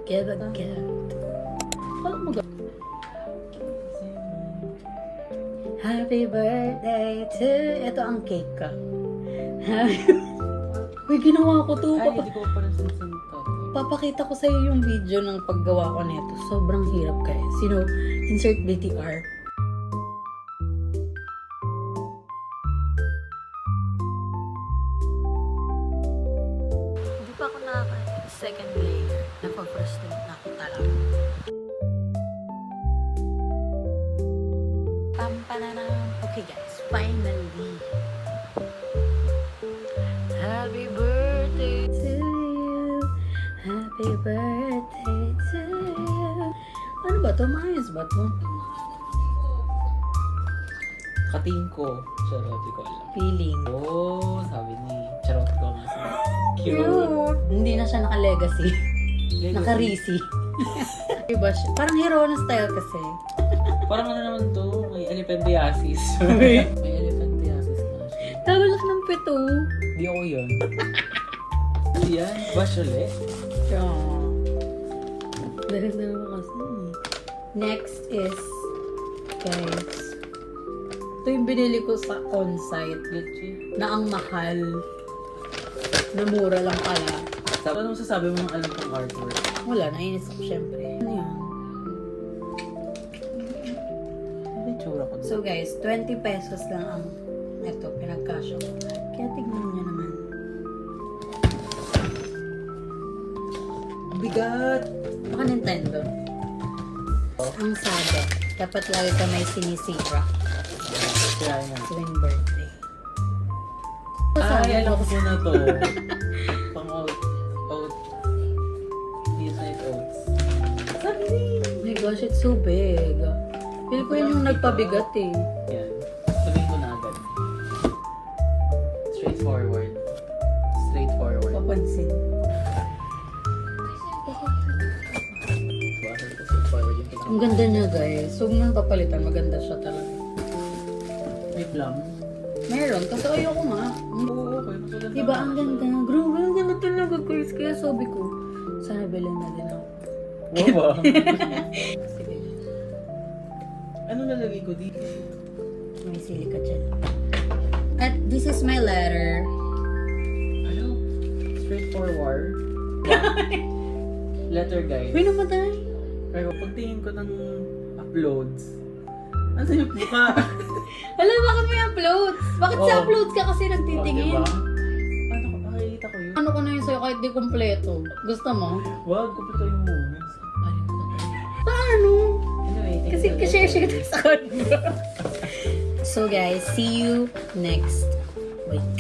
give a gift. Alam mo ga- Happy birthday to... Ito ang cake ka. Uy, ginawa ko to. Ay, hindi ko pa nasansan to. Papakita ko sa iyo yung video ng paggawa ko nito. Sobrang hirap kaya. Sino? Insert BTR. Hindi pa ako second layer. Napag-frustrate na ako talaga. Pampananam. Okay guys, finally. Happy birthday to you. Happy birthday to you. Ano ba to? Maayos ba to? Katingin ko. Charot, di ko alam. Feeling. Oh, sabi ni Charot ko nga sa cute. Cute. Hindi na siya naka-legacy. Naka-risi. Diba siya? Parang Hirona style kasi. Parang ano naman to, may elephantiasis. May elephantiasis na siya. Tagalak ng pito. Di ako yun. Ano yan? Bachelet? Yeah. Dahil naman kasi. Next is, guys, ito yung binili ko sa on-site. Litchi? Na ang mahal. Na mura lang pala. Tapos ano masasabi mo ng alam kong artwork? Wala, nainis ako syempre. Ano yan? Ano yung tsura ko? So guys, 20 pesos lang ang ito, pinagkasya ko. Kaya tignan nyo naman. Bigat! Baka Nintendo. Ang sabi, dapat lagi ka may sinisira Kaya nga. tuwing birthday. Ay, alam ko na to. Pang oat. Midnight oats. Oh my gosh, it's so big. Feel ko yun yung nagpabigat eh. Yan. Sabihin ko na agad. Straightforward. Straightforward. Papansin. Bakit ko straightforward yung Ang ganda niya guys. Huwag nang papalitan, maganda siya talaga. May plum. Meron, kasi ayoko nga. Oo, okay. Mas maganda. Diba ang ganda? Grabe, ang ganda talaga guys. Kaya sabi ko, sana bilhin na din ako. Wow ah. Sige, Ano nalagay ko dito? may sili ka dyan. At this is my letter. Ano? Straightforward. Letter guide. Uy, namatay. Pero pagtingin ko ng uploads, ano yung mukha? Alam, bakit may uploads? Bakit sa Oh. uploads ka kasi nagtitingin? Oh, diba? Paano ko? Nakikita ko yun. Ano ko na yun sa'yo kahit di kumpleto? Gusto mo? Wag, kumpleto yung moments. Paano? Anyway, thank Kasi you. kasi-share tayo sa kanila. So guys, see you next week.